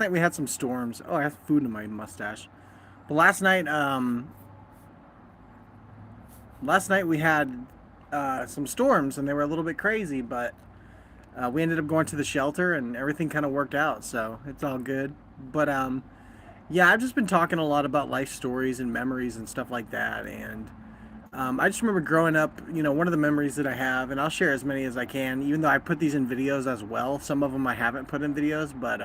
night we had some storms. Oh, I have food in my mustache. But last night we had some storms, and they were a little bit crazy. But we ended up going to the shelter, and everything kind of worked out. So it's all good. But yeah, I've just been talking a lot about life stories and memories and stuff like that. And I just remember growing up. One of the memories that I have, and I'll share as many as I can, even though I put these in videos as well. Some of them I haven't put in videos, but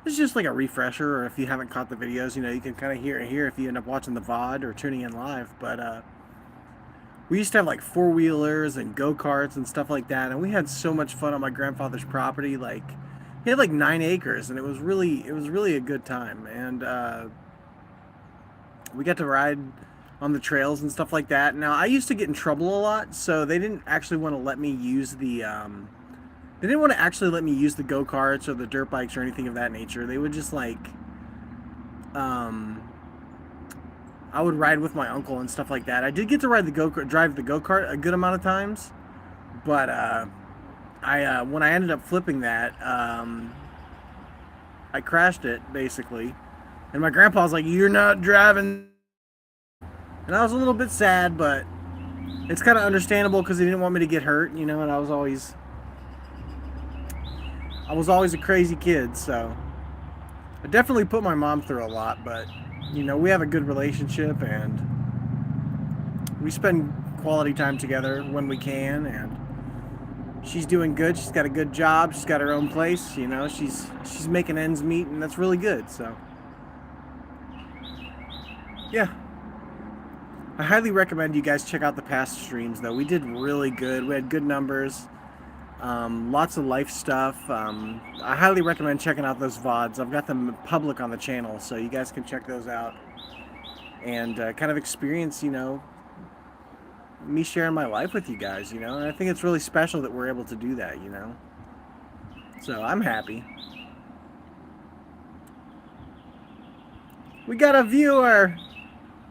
it's just like a refresher, or if you haven't caught the videos, you can kind of hear it here if you end up watching the VOD or tuning in live. But we used to have like four-wheelers and go-karts and stuff like that, and we had so much fun on my grandfather's property. Like, he had like 9 acres, and it was really a good time. And we got to ride on the trails and stuff like that. Now, I used to get in trouble a lot, so they didn't actually want to let me use they didn't want to actually let me use the go karts or the dirt bikes or anything of that nature. They would just like, um, I would ride with my uncle and stuff like that. I did get to drive the go kart a good amount of times, but I when I ended up flipping that, I crashed it basically, and my grandpa was like, "You're not driving," and I was a little bit sad, but it's kind of understandable because he didn't want me to get hurt, and I was always a crazy kid, so I definitely put my mom through a lot, but we have a good relationship and we spend quality time together when we can, and she's doing good. She's got a good job. She's got her own place. She's making ends meet, and that's really good. So yeah, I highly recommend you guys check out the past streams. Though we did really good. We had good numbers. Lots of life stuff. I highly recommend checking out those VODs. I've got them public on the channel, so you guys can check those out and kind of experience, me sharing my life with you guys, and I think it's really special that we're able to do that. So I'm happy. We got a viewer.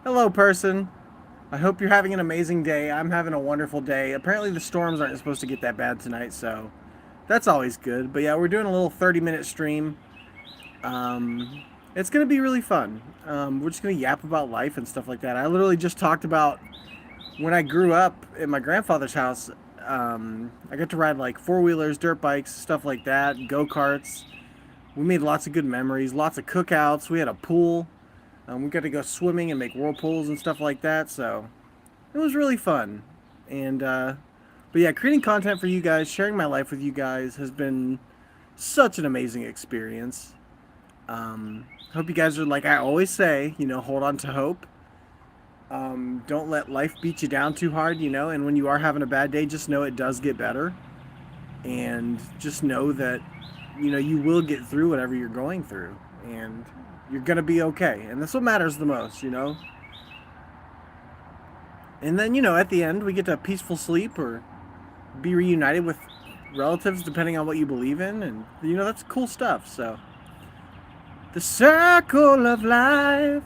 Hello, person. I hope you're having an amazing day. I'm having a wonderful day. Apparently the storms aren't supposed to get that bad tonight, so that's always good. But yeah, we're doing a little 30-minute stream. It's gonna be really fun. We're just gonna yap about life and stuff like that. I literally just talked about when I grew up at my grandfather's house. I got to ride like four-wheelers, dirt bikes, stuff like that, go-karts. We made lots of good memories, lots of cookouts. We had a pool. We got to go swimming and make whirlpools and stuff like that. So it was really fun. And but yeah, creating content for you guys, sharing my life with you guys has been such an amazing experience. Hope you guys are, like I always say, hold on to hope. Don't let life beat you down too hard, and when you are having a bad day, just know it does get better. And just know that, you will get through whatever you're going through. And you're going to be okay. And that's what matters the most. And then, at the end, we get to peaceful sleep or be reunited with relatives, depending on what you believe in. And, that's cool stuff. So, the circle of life,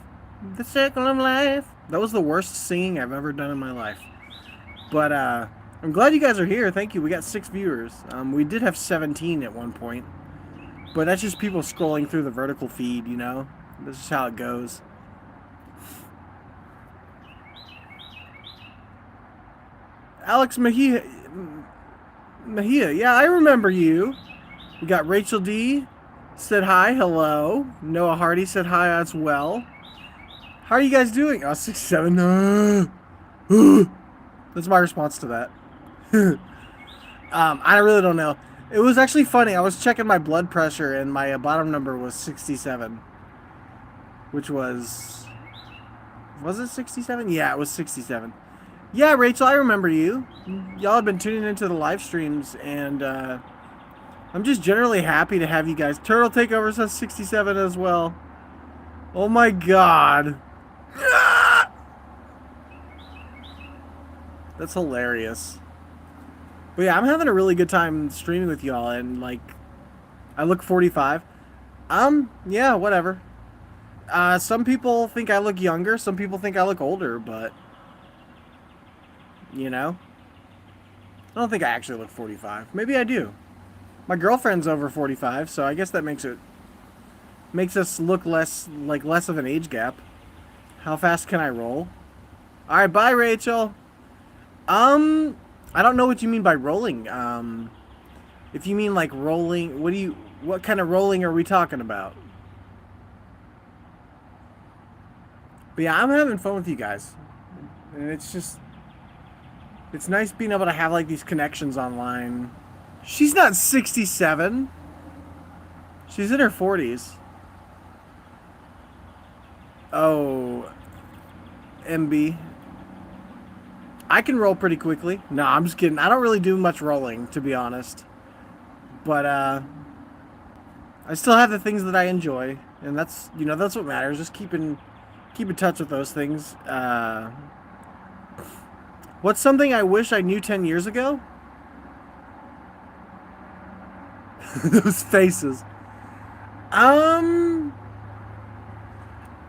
the circle of life. That was the worst singing I've ever done in my life. But I'm glad you guys are here. Thank you. We got 6 viewers. We did have 17 at one point. But that's just people scrolling through the vertical feed, That's just how it goes. Alex Mejia, yeah, I remember you. We got Rachel D. Said hi, hello. Noah Hardy said hi as well. How are you guys doing? Oh, 6-7. That's my response to that. I really don't know. It was actually funny. I was checking my blood pressure, and my bottom number was 67, which was it 67? Yeah, it was 67. Yeah, Rachel, I remember you. Y'all have been tuning into the live streams, and I'm just generally happy to have you guys. Turtle Takeover says 67 as well. Oh my god. That's hilarious. But yeah, I'm having a really good time streaming with y'all, and like, I look 45. Yeah, whatever. Some people think I look younger, some people think I look older, but I don't think I actually look 45. Maybe I do. My girlfriend's over 45, so I guess that makes it Makes us look less of an age gap. How fast can I roll? All right, bye, Rachel. Um, I don't know what you mean by rolling. If you mean like rolling, what kind of rolling are we talking about? But yeah, I'm having fun with you guys, and it's nice being able to have like these connections online. She's not 67. She's in her 40s. Oh, MB. I can roll pretty quickly. No, I'm just kidding. I don't really do much rolling, to be honest. But I still have the things that I enjoy, and that's what matters. Just keep in touch with those things. What's something I wish I knew 10 years ago? Those faces. Um,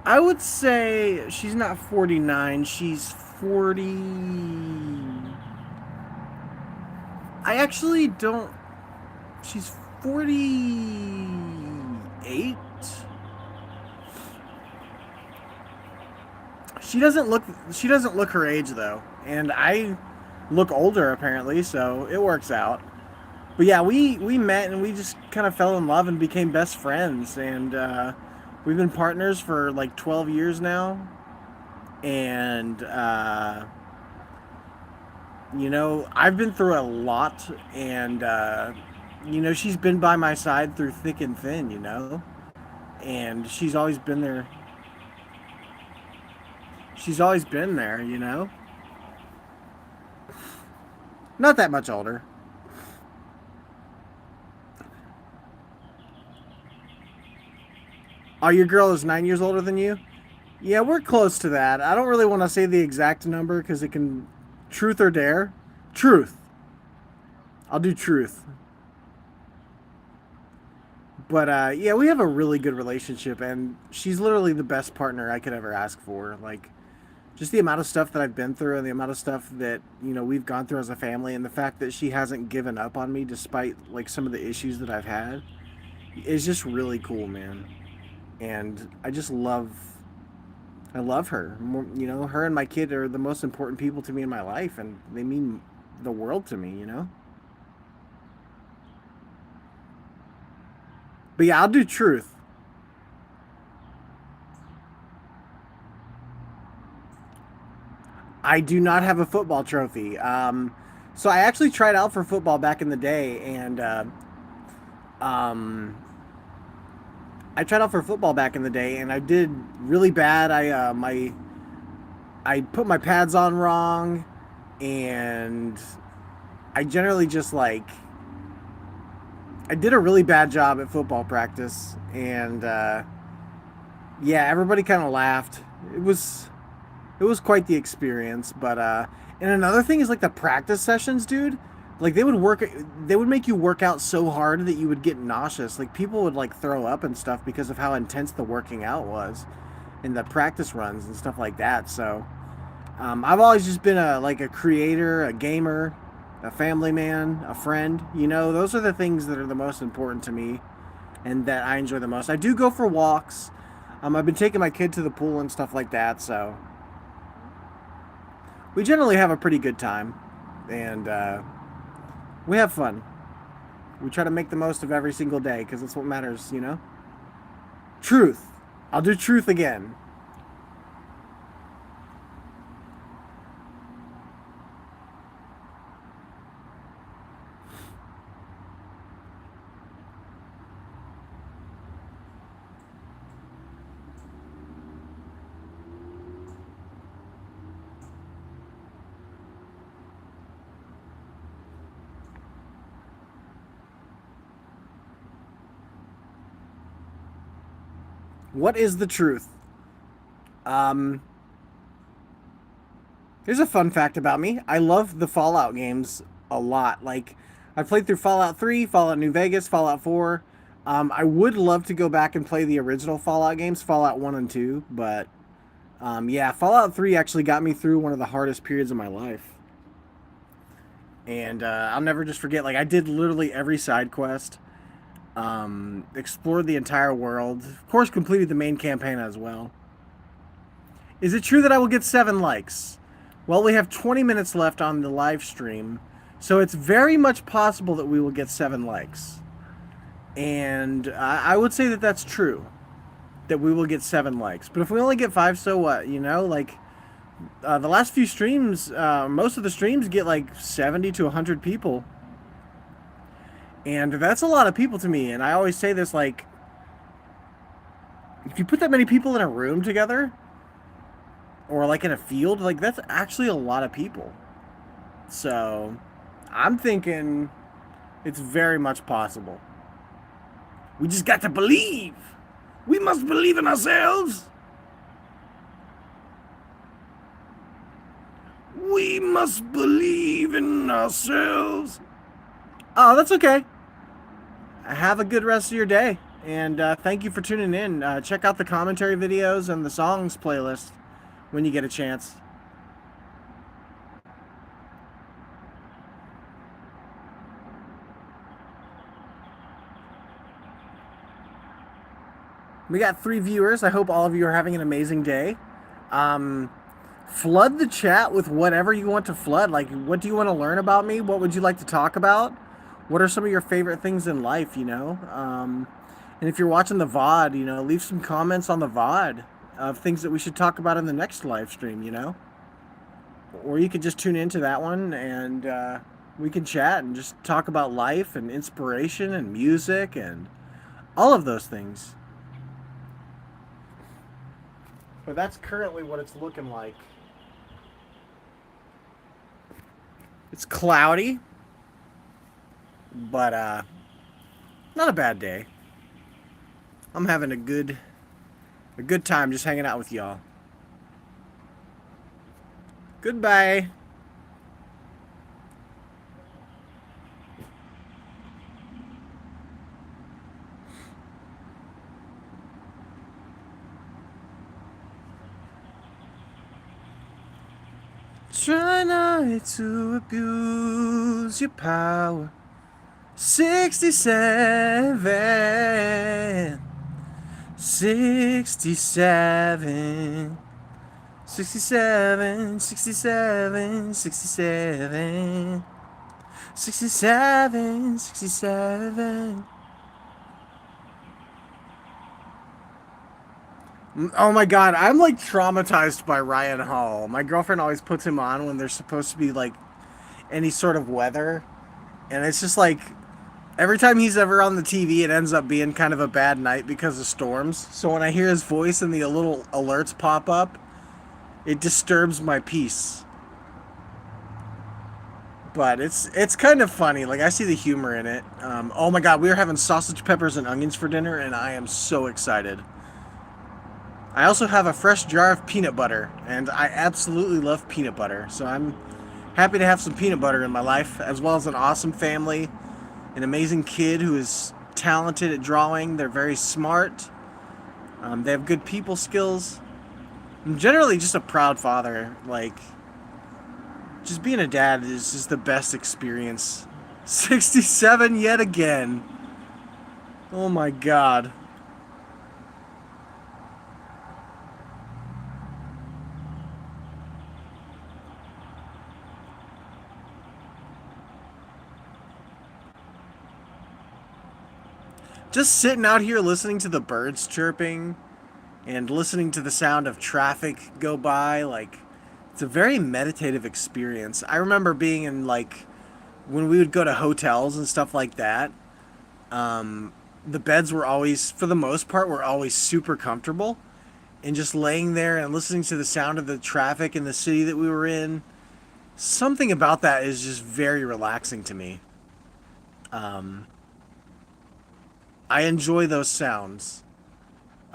I would say she's not 49. She's 40. I actually don't. She's 48. She doesn't look her age though, and I look older apparently, so it works out. But yeah, we met and we just kind of fell in love and became best friends, and we've been partners for like 12 years now, and I've been through a lot, and she's been by my side through thick and thin, and she's always been there. She's always been there. Not that much older. Oh, your girl is 9 years older than you? Yeah, we're close to that. I don't really want to say the exact number because it can. Truth or dare? Truth. I'll do truth. But yeah, we have a really good relationship, and she's literally the best partner I could ever ask for. Like, just the amount of stuff that I've been through, and the amount of stuff that we've gone through as a family, and the fact that she hasn't given up on me despite like some of the issues that I've had is just really cool, man. And I love her. Her and my kid are the most important people to me in my life, and they mean the world to me. But yeah, I'll do truth. I do not have a football trophy. So I actually tried out for football back in the day, and um, I tried out for football back in the day, and I did really bad. I put my pads on wrong, and I generally just like I did a really bad job at football practice, and yeah, everybody kind of laughed. It was it was quite the experience, but and another thing is like the practice sessions, dude. Like they would make you work out so hard that you would get nauseous. Like people would like throw up and stuff because of how intense the working out was, and the practice runs and stuff like that. So I've always just been a creator, a gamer, a family man, a friend. Those are the things that are the most important to me and that I enjoy the most. I do go for walks. I've been taking my kid to the pool and stuff like that, so we generally have a pretty good time, and we have fun. We try to make the most of every single day because that's what matters. Truth. I'll do truth again. What is the truth? Um, Here's a fun fact about me. I love the Fallout games a lot. Like, I played through Fallout 3, Fallout New Vegas, Fallout 4. I would love to go back and play the original Fallout games, Fallout 1 and 2, but yeah, Fallout 3 actually got me through one of the hardest periods of my life. And I'll never just forget, like, I did literally every side quest. explored the entire world. Of course, completed the main campaign as well. Is it true that I will get 7 likes? Well, we have 20 minutes left on the live stream, so it's very much possible that we will get 7 likes. And I would say that that's true, that we will get 7 likes. But if we only get 5, so what? You know, like the last few streams, most of the streams get like 70 to 100 people. And that's a lot of people to me. And I always say this, like, if you put that many people in a room together, or like in a field, like that's actually a lot of people. So I'm thinking it's very much possible. We just got to believe. We must believe in ourselves. We must believe in ourselves. Oh, that's okay. Have a good rest of your day. And thank you for tuning in. Check out the commentary videos and the songs playlist when you get a chance. We got 3 viewers. I hope all of you are having an amazing day. Flood the chat with whatever you want to flood. Like, what do you want to learn about me? What would you like to talk about? What are some of your favorite things in life, you know? And if you're watching the VOD, you know, leave some comments on the VOD of things that we should talk about in the next live stream, you know? Or you could just tune into that one and we can chat and just talk about life and inspiration and music and all of those things. But that's currently what it's looking like. It's cloudy, but not a bad day. I'm having a good time just hanging out with y'all. Goodbye. Try not to abuse your power. 67. 67. 67. 67. 67. 67. 67. Oh my god, I'm like traumatized by Ryan Hall. My girlfriend always puts him on when there's supposed to be like any sort of weather. And it's just like every time he's ever on the TV, it ends up being kind of a bad night because of storms. So when I hear his voice and the little alerts pop up, it disturbs my peace. But it's kind of funny. Like I see the humor in it. Oh my god, we were having sausage, peppers, and onions for dinner, and I am so excited. I also have a fresh jar of peanut butter, and I absolutely love peanut butter. So I'm happy to have some peanut butter in my life, as well as an awesome family, an amazing kid who is talented at drawing. They're very smart. They have good people skills. I'm generally just a proud father. Like, just being a dad is just the best experience. 67 yet again. Oh my god. Just sitting out here listening to the birds chirping and listening to the sound of traffic go by, like, it's a very meditative experience. I remember being in, like, when we would go to hotels and stuff like that, the beds were always, for the most part, were always super comfortable. And just laying there and listening to the sound of the traffic in the city that we were in, something about that is just very relaxing to me. Um, I enjoy those sounds.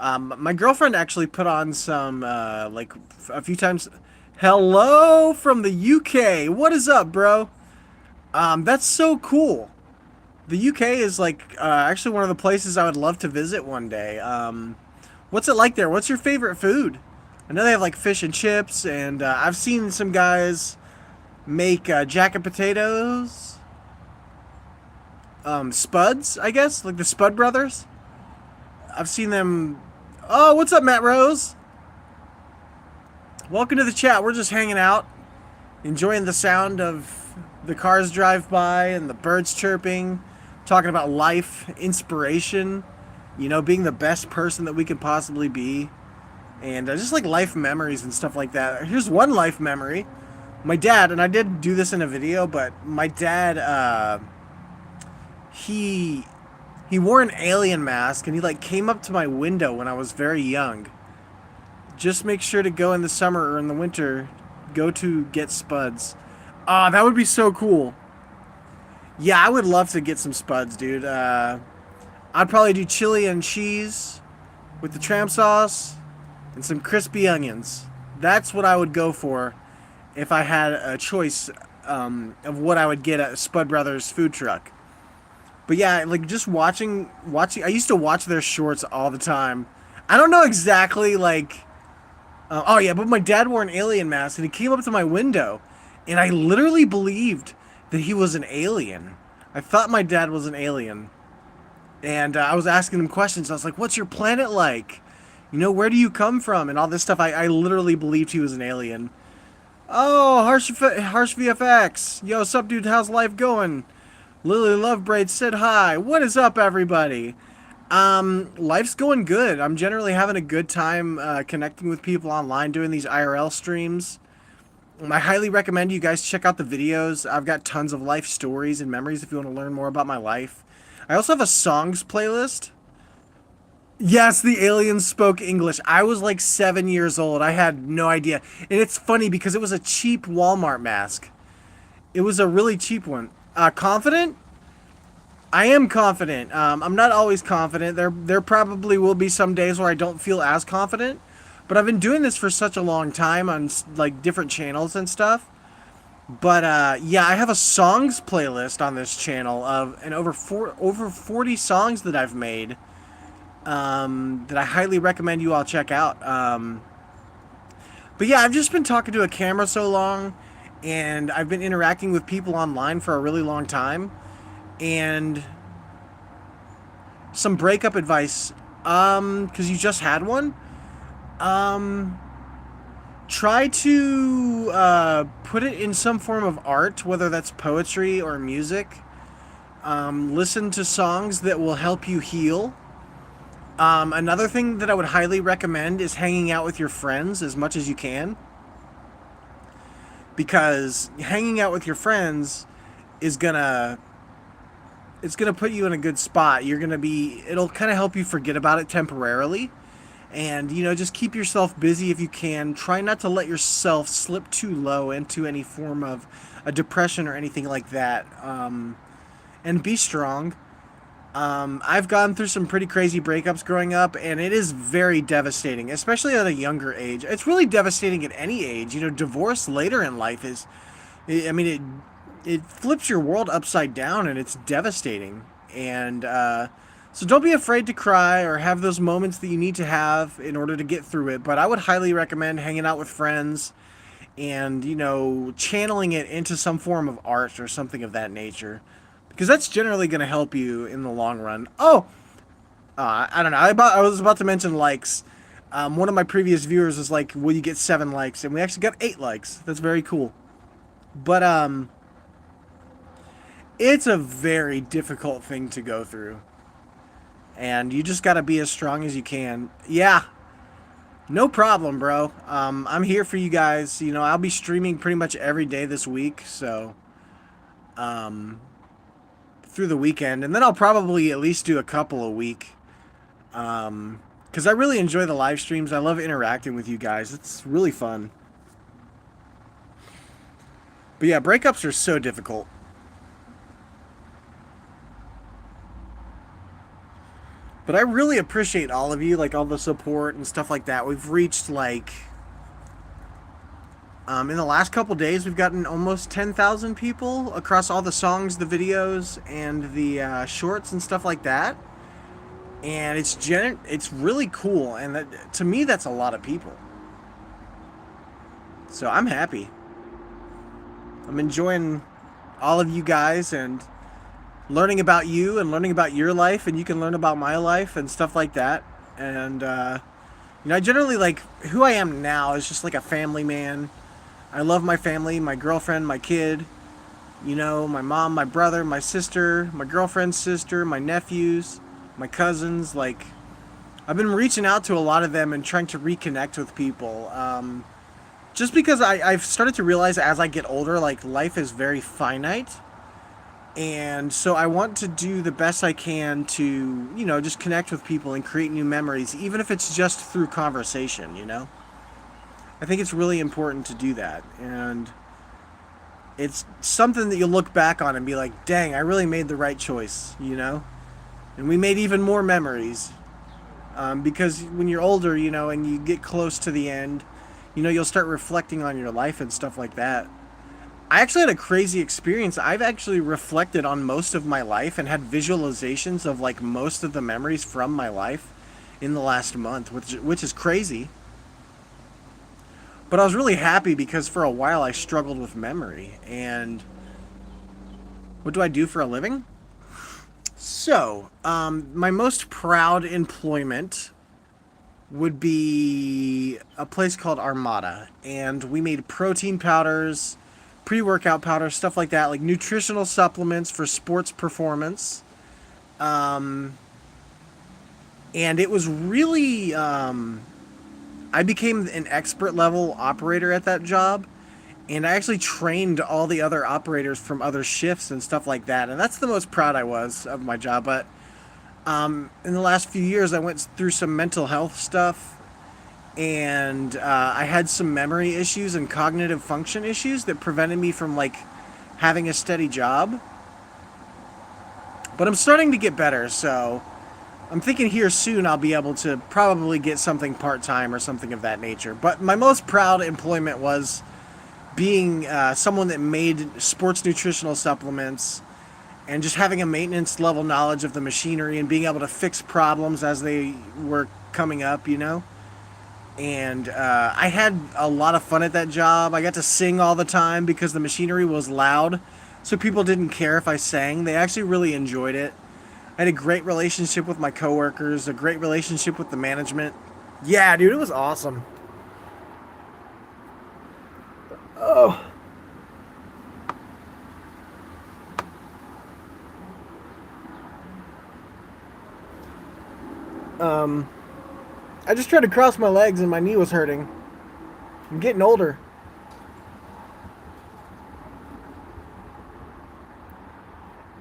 My girlfriend actually put on some, like, a few times. Hello from the UK. What is up, bro? That's so cool. The UK is, like, actually one of the places I would love to visit one day. What's it like there? What's your favorite food? I know they have, like, fish and chips, and I've seen some guys make jacket potatoes. Spuds, I guess, like the Spud Brothers. I've seen them. Oh, what's up, Matt Rose? Welcome to the chat. We're just hanging out, enjoying the sound of the cars drive by and the birds chirping, talking about life, inspiration, being the best person that we could possibly be, and just like life memories and stuff like that. Here's one life memory. My dad, and I did do this in a video, but my dad, he wore an alien mask, and he like came up to my window when I was very young. Just make sure to go in the summer or in the winter, go to get Spuds. Ah, that would be so cool. Yeah, I would love to get some Spuds, dude. I'd probably do chili and cheese with the tram sauce and some crispy onions. That's what I would go for if I had a choice of what I would get at Spud Brothers food truck. But yeah, like just watching. I used to watch their shorts all the time. I don't know exactly like. Oh yeah, but my dad wore an alien mask and he came up to my window, and I literally believed that he was an alien. I thought my dad was an alien, and I was asking him questions. I was like, "What's your planet like? Where do you come from?" And all this stuff. I literally believed he was an alien. Oh, harsh VFX. Yo, what's up, dude? How's life going? Lily Lovebraid said hi. What is up, everybody? Life's going good. I'm generally having a good time connecting with people online, doing these IRL streams. I highly recommend you guys check out the videos. I've got tons of life stories and memories if you want to learn more about my life. I also have a songs playlist. Yes, the aliens spoke English. I was like 7 years old. I had no idea. And it's funny because it was a cheap Walmart mask. It was a really cheap one. Confident? I am confident. I'm not always confident. There probably will be some days where I don't feel as confident. But I've been doing this for such a long time on like different channels and stuff. But yeah, I have a songs playlist on this channel of over 40 songs that I've made that I highly recommend you all check out. But yeah, I've just been talking to a camera so long, and I've been interacting with people online for a really long time. And some breakup advice, because you just had one. Try to put it in some form of art, whether that's poetry or music. Listen to songs that will help you heal. Another thing that I would highly recommend is hanging out with your friends as much as you can. Because hanging out with your friends is gonna put you in a good spot. It'll kind of help you forget about it temporarily. And, just keep yourself busy if you can. Try not to let yourself slip too low into any form of a depression or anything like that. And be strong. I've gone through some pretty crazy breakups growing up, and it is very devastating, especially at a younger age. It's really devastating at any age. Divorce later in life it flips your world upside down, and it's devastating. And so don't be afraid to cry or have those moments that you need to have in order to get through it. But I would highly recommend hanging out with friends and, channeling it into some form of art or something of that nature. Because that's generally going to help you in the long run. Oh! I don't know. I was about to mention likes. One of my previous viewers was like, will you get 7 likes? And we actually got 8 likes. That's very cool. But, it's a very difficult thing to go through. And you just gotta be as strong as you can. Yeah. No problem, bro. I'm here for you guys. I'll be streaming pretty much every day this week, so through the weekend. And then I'll probably at least do a couple a week. Because I really enjoy the live streams. I love interacting with you guys. It's really fun. But yeah, breakups are so difficult. But I really appreciate all of you, like all the support and stuff like that. We've reached like, in the last couple days, we've gotten almost 10,000 people across all the songs, the videos, and the shorts and stuff like that. And it's really cool. And to me, that's a lot of people. So I'm happy. I'm enjoying all of you guys, and learning about you and learning about your life, and you can learn about my life and stuff like that. And I generally like who I am now is just like a family man. I love my family, my girlfriend, my kid, my mom, my brother, my sister, my girlfriend's sister, my nephews, my cousins. Like, I've been reaching out to a lot of them and trying to reconnect with people. Just because I've started to realize as I get older, like, life is very finite. And so I want to do the best I can to, just connect with people and create new memories, even if it's just through conversation. I think it's really important to do that. And it's something that you'll look back on and be like, dang, I really made the right choice. And we made even more memories. Because when you're older, and you get close to the end, you'll start reflecting on your life and stuff like that. I actually had a crazy experience. I've actually reflected on most of my life and had visualizations of like most of the memories from my life in the last month, which is crazy. But I was really happy because for a while I struggled with memory. And what do I do for a living? So, my most proud employment would be a place called Armada. And we made protein powders, pre workout powders, stuff like that, like nutritional supplements for sports performance. Um, and it was really, I became an expert level operator at that job. And I actually trained all the other operators from other shifts and stuff like that. And that's the most proud I was of my job. But in the last few years, I went through some mental health stuff, and I had some memory issues and cognitive function issues that prevented me from like having a steady job. But I'm starting to get better, so I'm thinking here soon I'll be able to probably get something part time or something of that nature. But my most proud employment was being someone that made sports nutritional supplements and just having a maintenance level knowledge of the machinery and being able to fix problems as they were coming up. And I had a lot of fun at that job. I got to sing all the time because the machinery was loud, so people didn't care if I sang. They actually really enjoyed it. I had a great relationship with my coworkers, a great relationship with the management. Yeah, dude, it was awesome. Oh, um, I just tried to cross my legs and my knee was hurting. I'm getting older.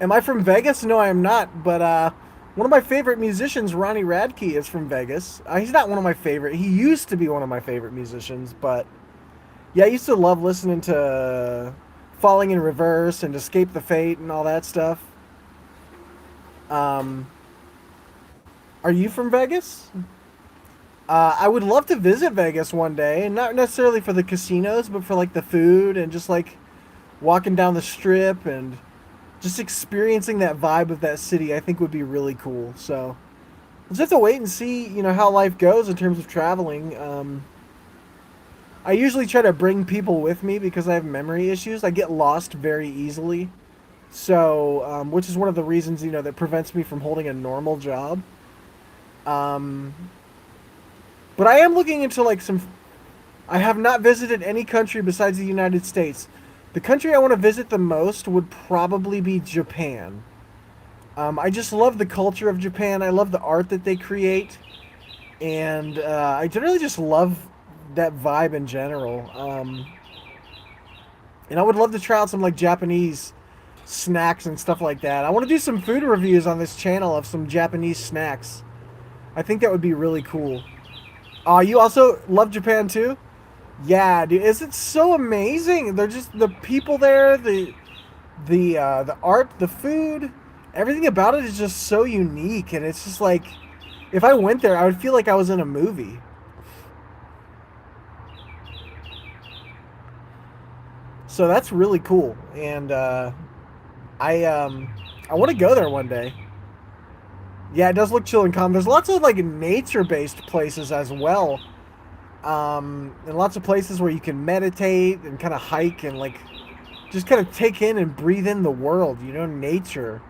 Am I from Vegas? No, I am not. But one of my favorite musicians, Ronnie Radke, is from Vegas. He's not one of my favorite. He used to be one of my favorite musicians, but yeah, I used to love listening to Falling in Reverse and Escape the Fate and all that stuff. Um, are you from Vegas? I would love to visit Vegas one day, and not necessarily for the casinos, but for like the food and just like walking down the strip and just experiencing that vibe of that city. I think would be really cool. So we'll just have to wait and see, how life goes in terms of traveling. I usually try to bring people with me because I have memory issues. I get lost very easily. So, which is one of the reasons, that prevents me from holding a normal job. Um, but I am looking into like some. I have not visited any country besides the United States. The country I want to visit the most would probably be Japan. I just love the culture of Japan. I love the art that they create, and I generally just love that vibe in general. And I would love to try out some like Japanese snacks and stuff like that. I want to do some food reviews on this channel of some Japanese snacks. I think that would be really cool. You also love Japan too? Yeah, dude, is it so amazing? They're just the people there, the art, the food, everything about it is just so unique, and it's just like if I went there, I would feel like I was in a movie. So that's really cool, and I I want to go there one day. Yeah, it does look chill and calm. There's lots of like nature-based places as well, and lots of places where you can meditate and kind of hike and like just kind of take in and breathe in the world, nature.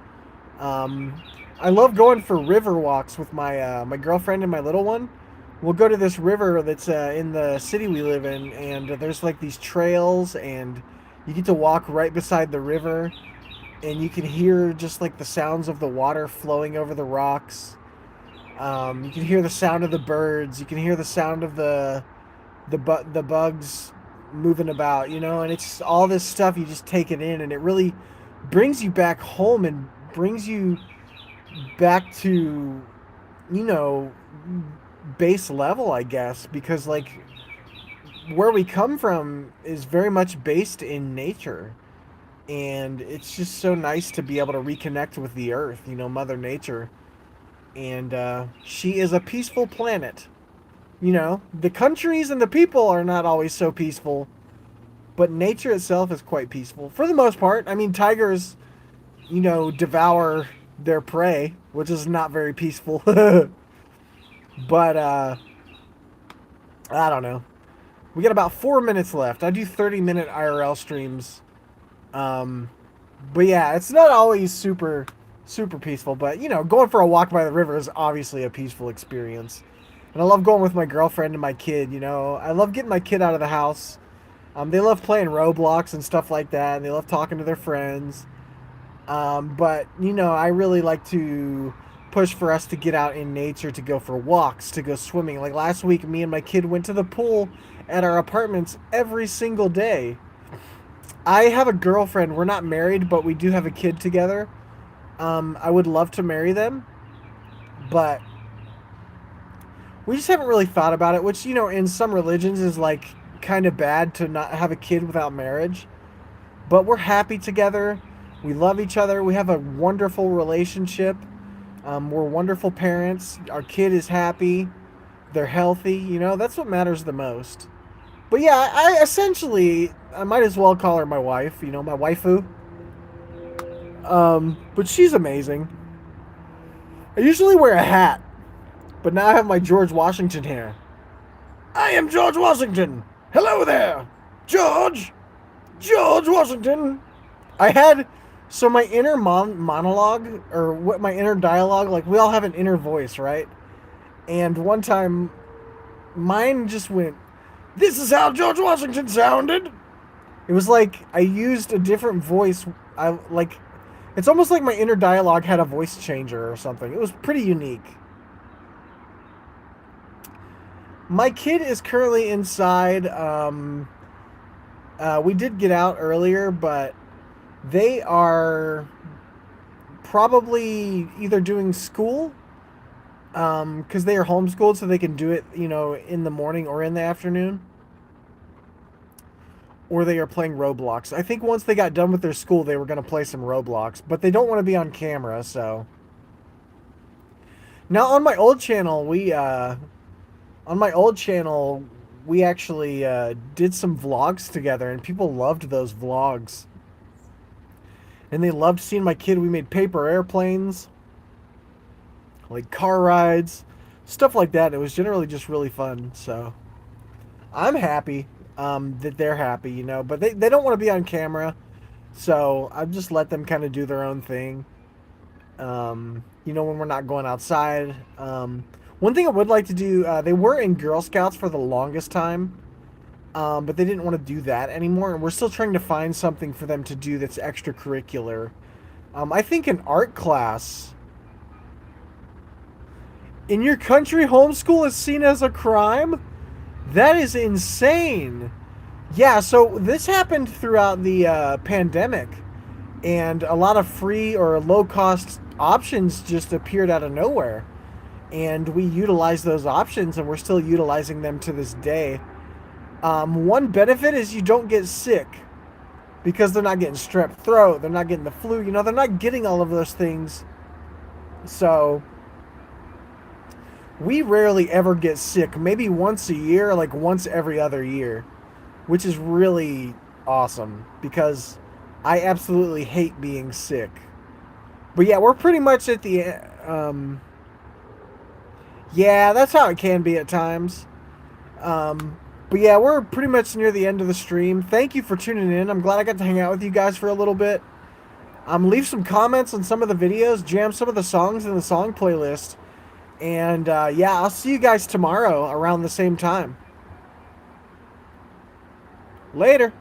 Um, I love going for river walks with my girlfriend and my little one. We'll go to this river that's in the city we live in, and there's like these trails, and you get to walk right beside the river, and you can hear just like the sounds of the water flowing over the rocks. You can hear the sound of the birds. You can hear the sound of the bugs moving about, and it's all this stuff. You just take it in, and it really brings you back home and brings you back to, you know, base level, I guess, because like where we come from is very much based in nature. And it's just so nice to be able to reconnect with the earth, Mother Nature. And she is a peaceful planet. The countries and the people are not always so peaceful, but nature itself is quite peaceful for the most part. I mean, tigers, devour their prey, which is not very peaceful. But I don't know. We got about 4 minutes left. I do 30-minute IRL streams. Um, but yeah, it's not always super peaceful. But going for a walk by the river is obviously a peaceful experience. And I love going with my girlfriend and my kid. I love getting my kid out of the house. They love playing Roblox and stuff like that. And they love talking to their friends. But I really like to push for us to get out in nature, to go for walks, to go swimming. Like last week, me and my kid went to the pool at our apartments every single day. I have a girlfriend. We're not married, but we do have a kid together. I would love to marry them, but we just haven't really thought about it, which, in some religions is like kind of bad to not have a kid without marriage. But we're happy together. We love each other. We have a wonderful relationship. We're wonderful parents. Our kid is happy. They're healthy. That's what matters the most. But yeah, I might as well call her my wife, my waifu. But she's amazing. I usually wear a hat, but now I have my George Washington hair. I am George Washington. Hello there, George. George Washington. I had so my inner monologue, or what my inner dialogue, like we all have an inner voice, right? And one time, mine just went, "This is how George Washington sounded." It was like I used a different voice. It's almost like my inner dialogue had a voice changer or something. It was pretty unique. My kid is currently inside. We did get out earlier, but they are probably either doing school, because they are homeschooled, so they can do it, in the morning or in the afternoon, or they are playing Roblox. I think once they got done with their school, they were going to play some Roblox, but they don't want to be on camera, so. Now, on my old channel, we actually did some vlogs together, and people loved those vlogs. And they loved seeing my kid. We made paper airplanes, like car rides, stuff like that. It was generally just really fun. So I'm happy that they're happy, but they don't want to be on camera. So I've just let them kind of do their own thing, when we're not going outside. One thing I would like to do, they were in Girl Scouts for the longest time. But they didn't want to do that anymore, and we're still trying to find something for them to do that's extracurricular. I think an art class. In your country, homeschool is seen as a crime? That is insane. Yeah, so this happened throughout the pandemic, and a lot of free or low-cost options just appeared out of nowhere. And we utilized those options, and we're still utilizing them to this day. One benefit is you don't get sick, because they're not getting strep throat, they're not getting the flu, they're not getting all of those things. So we rarely ever get sick, maybe once a year, like once every other year, which is really awesome, because I absolutely hate being sick. But yeah, we're pretty much at the yeah, that's how it can be at times. But yeah, we're pretty much near the end of the stream. Thank you for tuning in. I'm glad I got to hang out with you guys for a little bit. Leave some comments on some of the videos, jam some of the songs in the song playlist. And yeah, I'll see you guys tomorrow around the same time. Later.